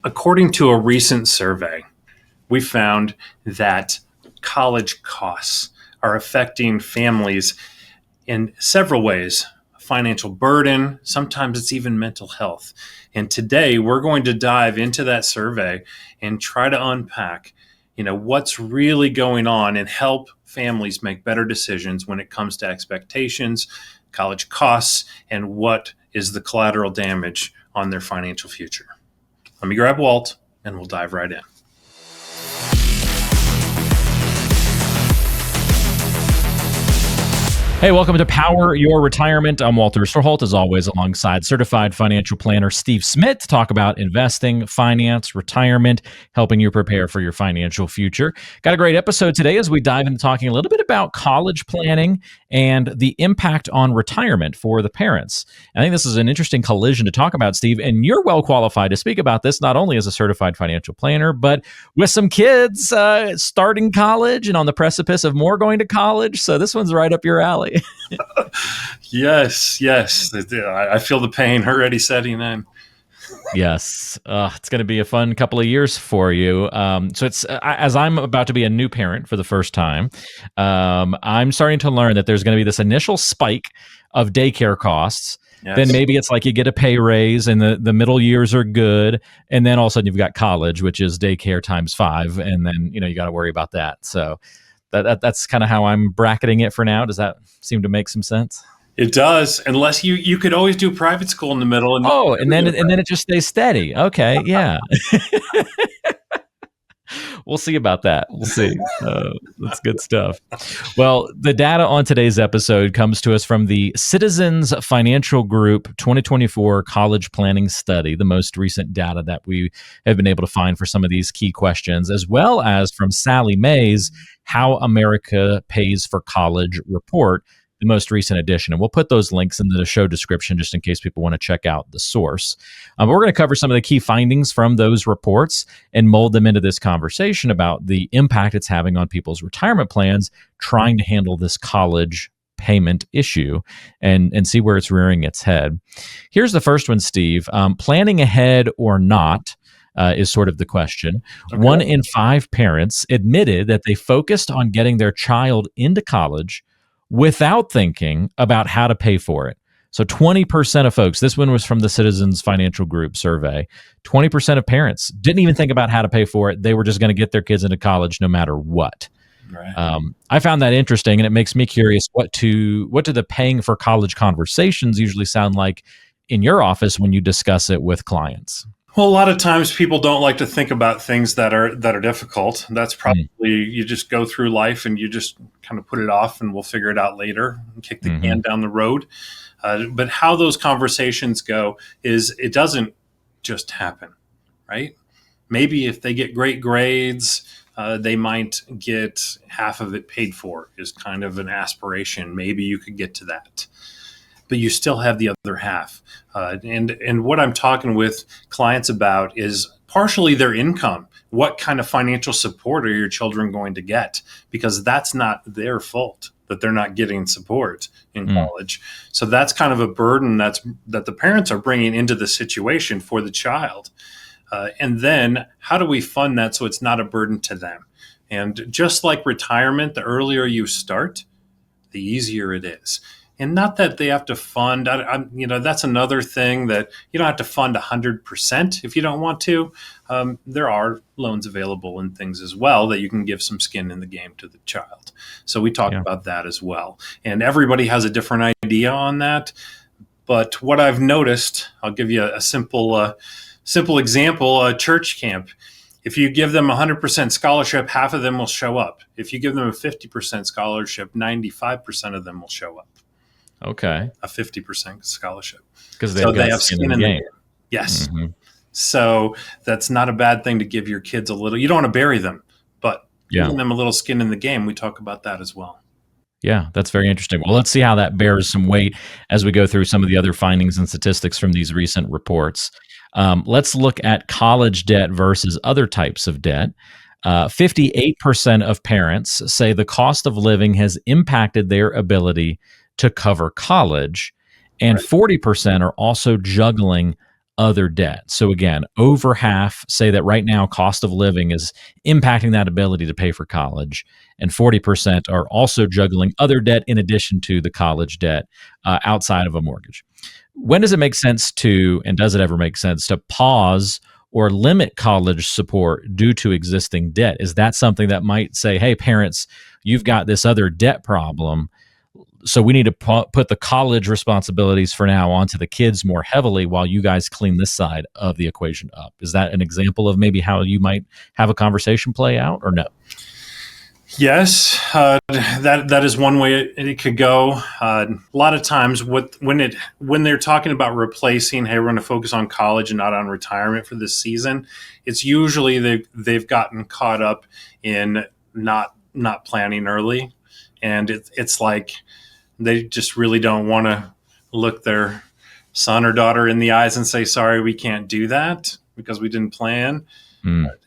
According to a recent survey, we found that college costs are affecting families in several ways. Financial burden, sometimes it's even mental health. And today we're going to dive into that survey and try to unpack, what's really going on and help families make better decisions when it comes to expectations, college costs, and what is the collateral damage on their financial future. Let me grab Walt and we'll dive right in. Hey, welcome to Power Your Retirement. I'm Walter Storholt, as always, alongside certified financial planner Steve Smith to talk about investing, finance, retirement, helping you prepare for your financial future. Got a great episode today as we dive into talking a little bit about college planning and the impact on retirement for the parents. I think this is an interesting collision to talk about, Steve, and you're well qualified to speak about this, not only as a certified financial planner, but with some kids starting college and on the precipice of more going to college. So this one's right up your alley. Yes. I feel the pain already setting in. Yes. It's going to be a fun couple of years for you. So it's as I'm about to be a new parent for the first time, I'm starting to learn that there's going to be this initial spike of daycare costs. Yes. Then maybe it's like you get a pay raise and the middle years are good. And then all of a sudden you've got college, which is daycare times 5. And then, you got to worry about that. So that's kind of how I'm bracketing it for now. Does that seem to make some sense? It does, unless you could always do private school in the middle. And then it just stays steady. Okay, yeah. We'll see about that. We'll see. That's good stuff. Well, the data on today's episode comes to us from the Citizens Financial Group 2024 College Planning Study, the most recent data that we have been able to find for some of these key questions, as well as from Sally May's How America Pays for College report, the most recent edition. And we'll put those links in the show description just in case people want to check out the source. We're going to cover some of the key findings from those reports and mold them into this conversation about the impact it's having on people's retirement plans, trying to handle this college payment issue and see where it's rearing its head. Here's the first one, Steve. Planning ahead or not is sort of the question. Okay. 1 in 5 parents admitted that they focused on getting their child into college without thinking about how to pay for it. So 20% of folks, this one was from the Citizens Financial Group survey, 20% of parents didn't even think about how to pay for it. They were just going to get their kids into college no matter what. Right. I found that interesting, and it makes me curious, what do the paying for college conversations usually sound like in your office when you discuss it with clients? Well, a lot of times people don't like to think about things that are difficult. That's probably you just go through life and you just kind of put it off and we'll figure it out later and kick the can down the road. But how those conversations go is it doesn't just happen, right? Maybe if they get great grades, they might get half of it paid for is kind of an aspiration. Maybe you could get to that. But you still have the other half. And what I'm talking with clients about is partially their income. What kind of financial support are your children going to get? Because that's not their fault that they're not getting support in college. So that's kind of a burden that the parents are bringing into the situation for the child. And then how do we fund that so it's not a burden to them? And just like retirement, the earlier you start, the easier it is. And not that they have to fund, that's another thing, that you don't have to fund 100% if you don't want to. There are loans available and things as well that you can give some skin in the game to the child. So we talk about that as well. And everybody has a different idea on that. But what I've noticed, I'll give you a simple example, a church camp. If you give them 100% scholarship, half of them will show up. If you give them a 50% scholarship, 95% of them will show up. Okay. A 50% scholarship. Because they have skin in the game. Yes. Mm-hmm. So that's not a bad thing to give your kids a little. You don't want to bury them, but giving them a little skin in the game. We talk about that as well. Yeah, that's very interesting. Well, let's see how that bears some weight as we go through some of the other findings and statistics from these recent reports. Let's look at college debt versus other types of debt. 58% of parents say the cost of living has impacted their ability to cover college, and 40% are also juggling other debt. So again, over half say that right now cost of living is impacting that ability to pay for college, and 40% are also juggling other debt in addition to the college debt outside of a mortgage. When does it make sense to, and does it ever make sense to pause or limit college support due to existing debt? Is that something that might say, hey, parents, you've got this other debt problem, so we need to put the college responsibilities for now onto the kids more heavily while you guys clean this side of the equation up? Is that an example of maybe how you might have a conversation play out, or no? Yes, that is one way it could go. A lot of times, when they're talking about replacing, hey, we're going to focus on college and not on retirement for this season, it's usually they've gotten caught up in not planning early, and it's like they just really don't want to look their son or daughter in the eyes and say, sorry, we can't do that because we didn't plan.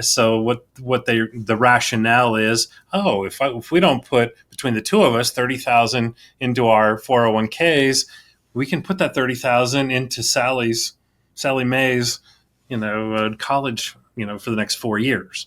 So the rationale is, oh, if we don't put between the two of us 30,000 into our 401ks, we can put that 30,000 into Sally Mae's, college, for the next 4 years,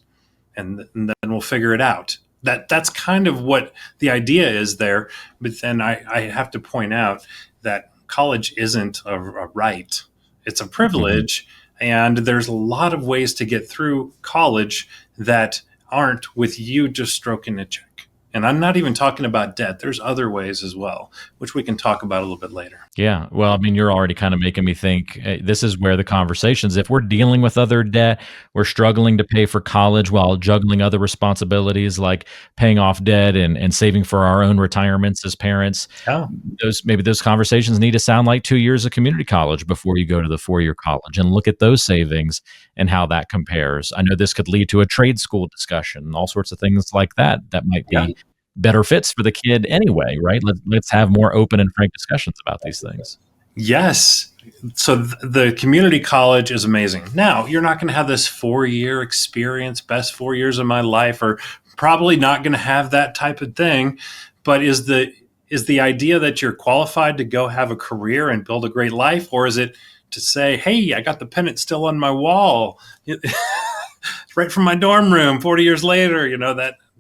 and then we'll figure it out. That's kind of what the idea is there. But then I have to point out that college isn't a right; it's a privilege. And there's a lot of ways to get through college that aren't with you just stroking a check. And I'm not even talking about debt. There's other ways as well, which we can talk about a little bit later. Yeah. Well, I mean, you're already kind of making me think this is where the conversations, if we're dealing with other debt, we're struggling to pay for college while juggling other responsibilities like paying off debt and saving for our own retirements as parents. Yeah. Those conversations need to sound like 2 years of community college before you go to the 4-year college, and look at those savings and how that compares. I know this could lead to a trade school discussion and all sorts of things like that might be better fits for the kid anyway, right? Let's have more open and frank discussions about these things. Yes. So the community college is amazing. Now, you're not going to have this 4-year experience, best 4 years of my life, or probably not going to have that type of thing. But is the idea that you're qualified to go have a career and build a great life, or is it to say, hey, I got the pennant still on my wall, right from my dorm room 40 years later,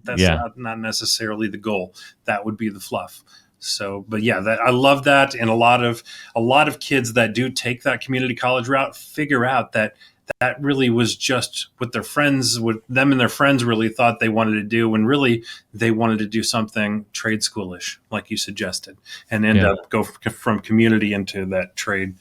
that's not necessarily the goal. That would be the fluff. So, but yeah, I love that. And a lot of kids that do take that community college route figure out that really was just what them and their friends really thought they wanted to do, when really they wanted to do something trade schoolish, like you suggested, and end up go from community into that trade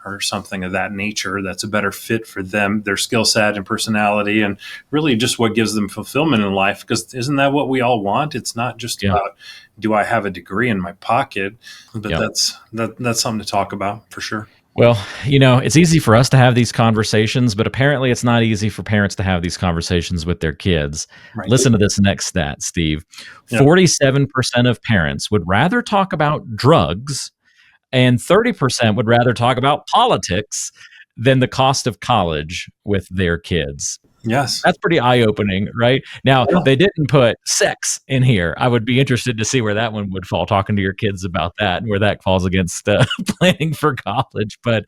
or something of that nature that's a better fit for them, their skill set and personality, and really just what gives them fulfillment in life. Because isn't that what we all want? It's not just about, do I have a degree in my pocket? But that's something to talk about for sure. Well, it's easy for us to have these conversations, but apparently it's not easy for parents to have these conversations with their kids. Right. Listen to this next stat, Steve. 47% of parents would rather talk about drugs, and 30% would rather talk about politics than the cost of college with their kids. Yes. That's pretty eye-opening, right? Now, they didn't put sex in here. I would be interested to see where that one would fall, talking to your kids about that and where that falls against planning for college. But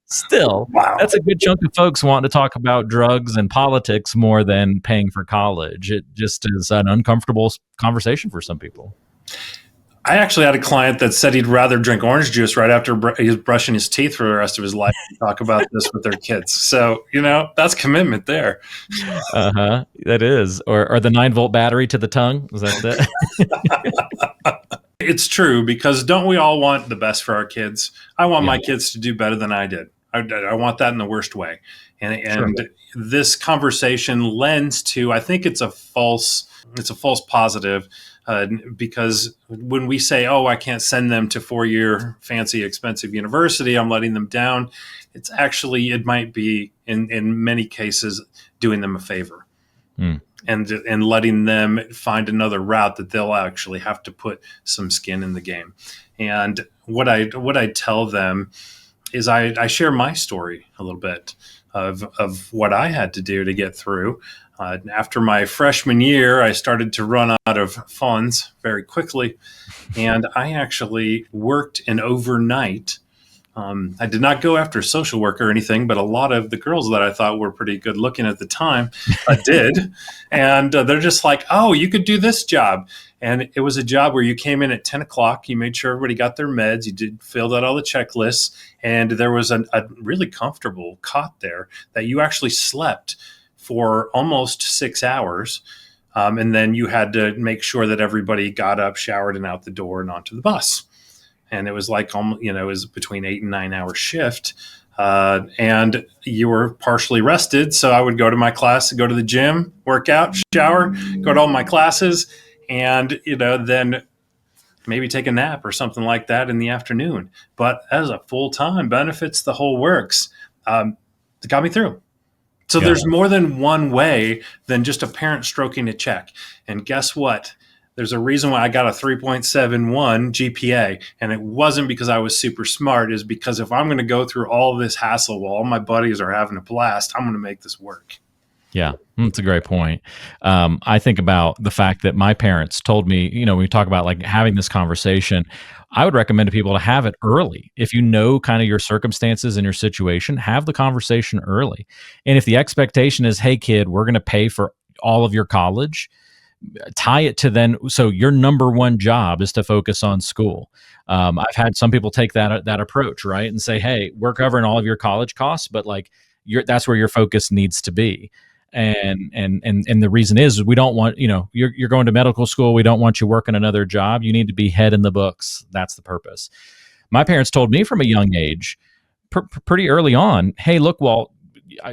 still, that's a good chunk of folks wanting to talk about drugs and politics more than paying for college. It just is an uncomfortable conversation for some people. I actually had a client that said he'd rather drink orange juice right after he's brushing his teeth for the rest of his life and talk about this with their kids. So, that's commitment there. That is. Or the 9-volt battery to the tongue. Was that it? It's true, because don't we all want the best for our kids? I want my kids to do better than I did. I want that in the worst way. And this conversation lends to, I think it's a false positive. Because when we say, oh, I can't send them to 4-year fancy expensive university, I'm letting them down. It's actually, it might be in many cases doing them a favor and letting them find another route that they'll actually have to put some skin in the game. And what I tell them is I share my story a little bit of what I had to do to get through. After my freshman year, I started to run out of funds very quickly, and I actually worked an overnight I did not go after a social worker or anything, but a lot of the girls that I thought were pretty good looking at the time did. And they're just like, oh, you could do this job. And it was a job where you came in at 10 o'clock, you made sure everybody got their meds, filled out all the checklists, and there was a really comfortable cot there that you actually slept for almost 6 hours. And then you had to make sure that everybody got up, showered, and out the door and onto the bus. And it was like, it was between 8 and 9 hour shift. And you were partially rested. So I would go to my class, go to the gym, work out, shower, go to all my classes, and, then maybe take a nap or something like that in the afternoon. But as a full-time, benefits, the whole works, it got me through. So there's more than one way than just a parent stroking a check. And guess what? There's a reason why I got a 3.71 GPA, and it wasn't because I was super smart. It's because if I'm going to go through all of this hassle while all my buddies are having a blast, I'm going to make this work. Yeah, that's a great point. I think about the fact that my parents told me, when we talk about like having this conversation, I would recommend to people to have it early. If you know kind of your circumstances and your situation, have the conversation early. And if the expectation is, hey, kid, we're going to pay for all of your college, tie it to then, so your number one job is to focus on school. I've had some people take that approach, right, and say, hey, we're covering all of your college costs, but like that's where your focus needs to be. And the reason is we don't want, you're going to medical school. We don't want you working another job. You need to be head in the books. That's the purpose. My parents told me from a young age, pretty early on, hey, look, Walt,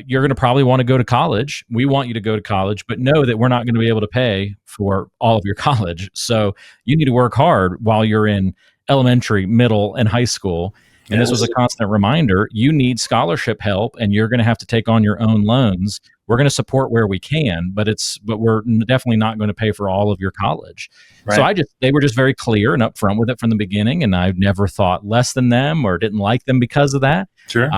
you're going to probably want to go to college. We want you to go to college, but know that we're not going to be able to pay for all of your college. So you need to work hard while you're in elementary, middle, and high school. And this was a constant reminder, you need scholarship help and you're going to have to take on your own loans. We're going to support where we can, but we're definitely not going to pay for all of your college. Right. So they were just very clear and upfront with it from the beginning. And I've never thought less than them or didn't like them because of that. Sure.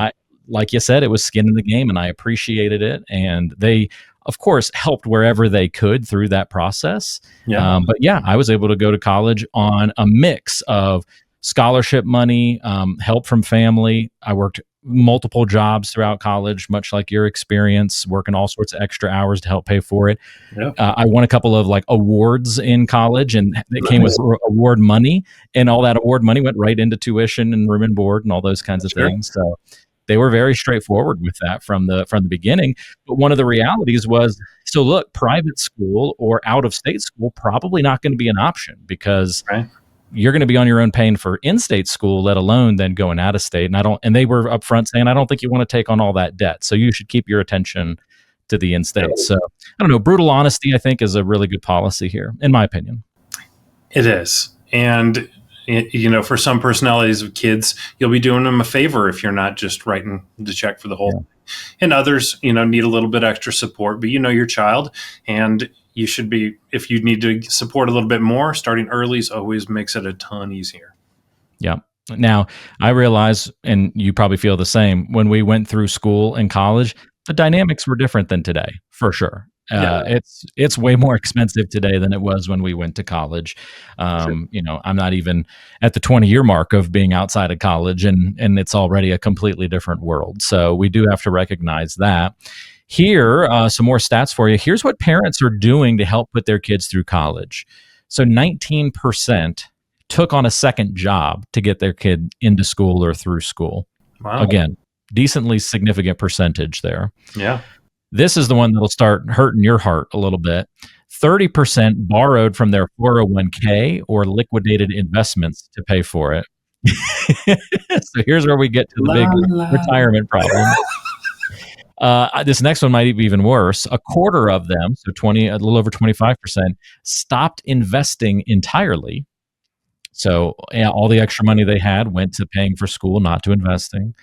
Like you said, it was skin in the game and I appreciated it. And they, of course, helped wherever they could through that process. Yeah. But yeah, I was able to go to college on a mix of scholarship money, help from family. I worked multiple jobs throughout college, much like your experience, working all sorts of extra hours to help pay for it. Yeah. I won a couple of like awards in college, and it came with award money, and all that award money went right into tuition and room and board and all those kinds of things. So they were very straightforward with that from the beginning. But one of the realities was, so look, private school or out of state school probably not going to be an option because you're going to be on your own paying for in-state school, let alone then going out of state. And they were upfront saying, I don't think you want to take on all that debt. So you should keep your attention to the in-state. So I don't know, brutal honesty, I think, is a really good policy here, in my opinion. It is. And for some personalities of kids, you'll be doing them a favor if you're not just writing the check for the whole thing. And others, need a little bit extra support, but your child, and you should be, if you need to support a little bit more, starting early always makes it a ton easier. Yeah. Now, I realize, and you probably feel the same, when we went through school and college, the dynamics were different than today, for sure. It's way more expensive today than it was when we went to college. Sure. I'm not even at the 20-year mark of being outside of college, and it's already a completely different world. So we do have to recognize that. Here, some more stats for you. Here's what parents are doing to help put their kids through college. So 19% took on a second job to get their kid into school or through school. Wow. Again, decently significant percentage there. Yeah. This is the one that'll start hurting your heart a little bit. 30% borrowed from their 401k or liquidated investments to pay for it. So here's where we get to the big retirement problem. This next one might be even worse. A quarter of them, so a little over 25%, stopped investing entirely. So all the extra money they had went to paying for school, not to investing.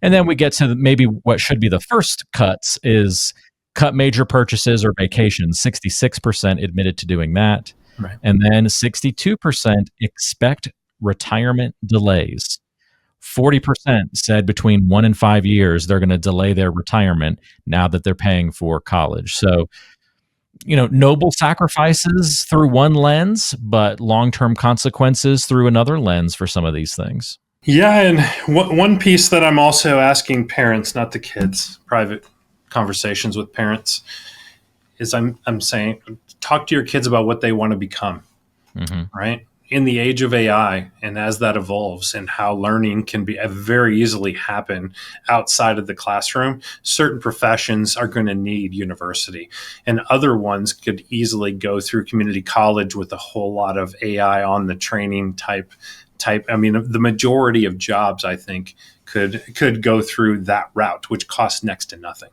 And then we get to maybe what should be the first cuts is cut major purchases or vacations. 66% admitted to doing that. Right. And then 62% expect retirement delays. 40% said between 1 and 5 years, they're going to delay their retirement now that they're paying for college. So, noble sacrifices through one lens, but long-term consequences through another lens for some of these things. Yeah, and one piece that I'm also asking parents, not the kids, private conversations with parents, is I'm saying talk to your kids about what they want to become, Hmm. right? In the age of AI, and as that evolves, and how learning can be very easily happen outside of the classroom, certain professions are going to need university, and other ones could easily go through community college with a whole lot of AI on the training type. I mean, the majority of jobs, I think, could go through that route, which costs next to nothing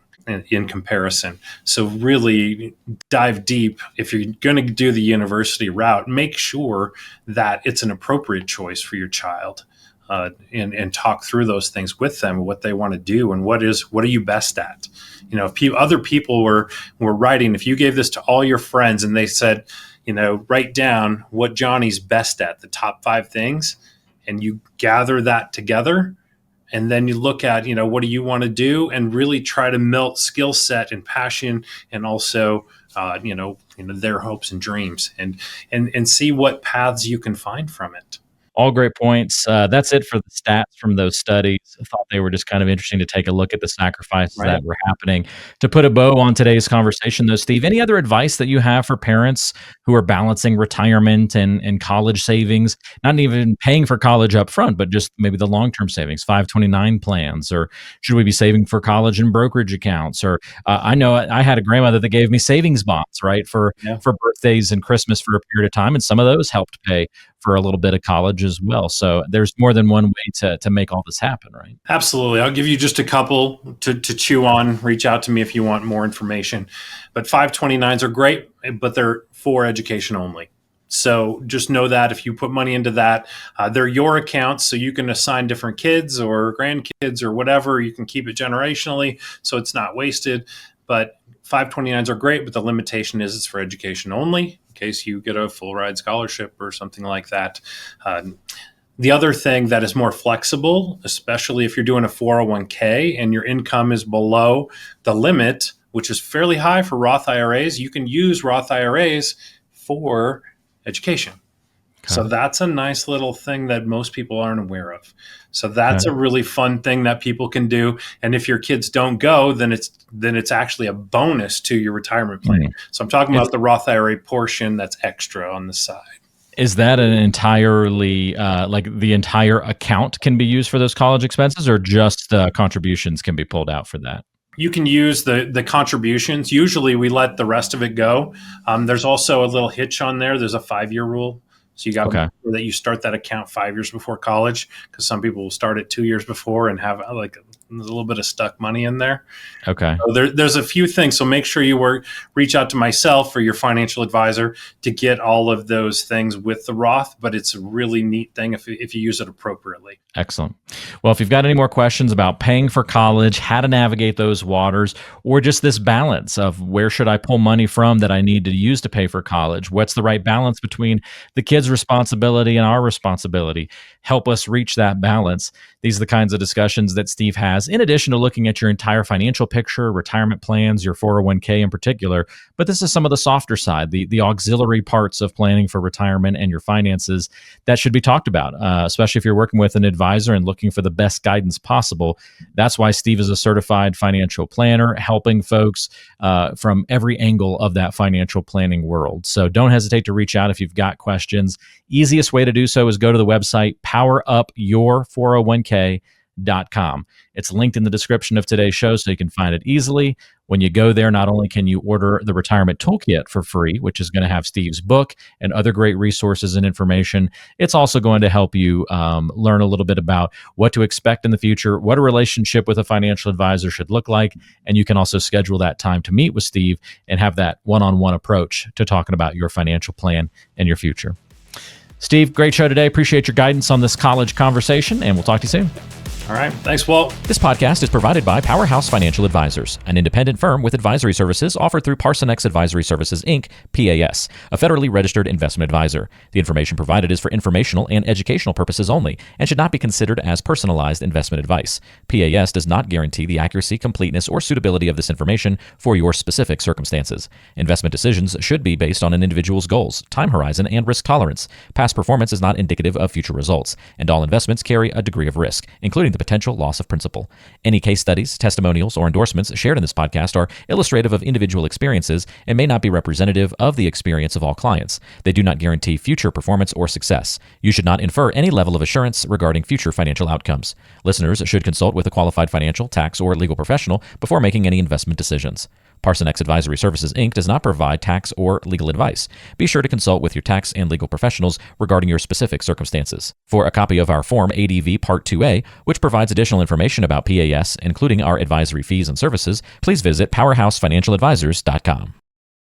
in comparison. So really dive deep. If you're going to do the university route, make sure that it's an appropriate choice for your child. And talk through those things with them, what they want to do, and what are you best at. If other people were writing, if you gave this to all your friends and they said, write down what Johnny's best at, the top 5 things, and you gather that together, and then you look at, what do you want to do, and really try to melt skill set and passion, and also their hopes and dreams, and see what paths you can find from it. All great points. That's it for the stats from those studies. I thought they were just kind of interesting to take a look at the sacrifices Right. that were happening. To put a bow on today's conversation, though, Steve, any other advice that you have for parents who are balancing retirement and college savings, not even paying for college up front, but just maybe the long term savings, 529 plans, or should we be saving for college and brokerage accounts? Or I know I had a grandmother that gave me savings bonds, right, Yeah. for birthdays and Christmas for a period of time, and some of those helped pay for a little bit of college as well. So there's more than one way to make all this happen, right? Absolutely. I'll give you just a couple to chew on. Reach out to me if you want more information. But 529s are great, but they're for education only. So just know that if you put money into that, they're your accounts. So you can assign different kids or grandkids or whatever. You can keep it generationally so it's not wasted. But 529s are great, but the limitation is it's for education only in case you get a full ride scholarship or something like that. The other thing that is more flexible, especially if you're doing a 401k and your income is below the limit, which is fairly high for Roth IRAs, you can use Roth IRAs for education. So Okay. that's a nice little thing that most people aren't aware of. So Okay. that's a really fun thing that people can do. And if your kids don't go, then it's actually a bonus to your retirement plan. Mm. So I'm talking Is about the Roth IRA portion that's extra on the side. is that an entirely like the entire account can be used for those college expenses, or just contributions can be pulled out for that? You can use the contributions. Usually, we let the rest of it go. There's also a little hitch on there. There's a 5-year rule, so you got to make Okay. sure that you start that account 5 years before college, because some people will start it 2 years before and have like a little bit of stuck money in there. Okay. So there's a few things. So make sure you reach out to myself or your financial advisor to get all of those things with the Roth. But it's a really neat thing if you use it appropriately. Excellent. Well, if you've got any more questions about paying for college, how to navigate those waters, or just this balance of where should I pull money from that I need to use to pay for college? What's the right balance between the kids' responsibility and our responsibility? Help us reach that balance. These are the kinds of discussions that Steve has, in addition to looking at your entire financial picture, retirement plans, your 401k in particular. But this is some of the softer side, the auxiliary parts of planning for retirement and your finances that should be talked about, especially if you're working with an advisor and looking for the best guidance possible. That's why Steve is a certified financial planner, helping folks from every angle of that financial planning world. So don't hesitate to reach out if you've got questions. Easiest way to do so is go to the website powerupyour401k.com. It's linked in the description of today's show so you can find it easily. When you go there, not only can you order the retirement toolkit for free, which is going to have Steve's book and other great resources and information, it's also going to help you learn a little bit about what to expect in the future, what a relationship with a financial advisor should look like. And you can also schedule that time to meet with Steve and have that one-on-one approach to talking about your financial plan and your future. Steve, great show today. Appreciate your guidance on this college conversation, and we'll talk to you soon. All right. Thanks, Walt. This podcast is provided by Powerhouse Financial Advisors, an independent firm with advisory services offered through Parsonex Advisory Services, Inc., PAS, a federally registered investment advisor. The information provided is for informational and educational purposes only and should not be considered as personalized investment advice. PAS does not guarantee the accuracy, completeness, or suitability of this information for your specific circumstances. Investment decisions should be based on an individual's goals, time horizon, and risk tolerance. Past performance is not indicative of future results, and all investments carry a degree of risk, including the potential loss of principal. Any case studies, testimonials, or endorsements shared in this podcast are illustrative of individual experiences and may not be representative of the experience of all clients. They do not guarantee future performance or success. You should not infer any level of assurance regarding future financial outcomes. Listeners should consult with a qualified financial, tax, or legal professional before making any investment decisions. Parsonex Advisory Services, Inc. does not provide tax or legal advice. Be sure to consult with your tax and legal professionals regarding your specific circumstances. For a copy of our Form ADV Part 2A, which provides additional information about PAS, including our advisory fees and services, please visit powerhousefinancialadvisors.com.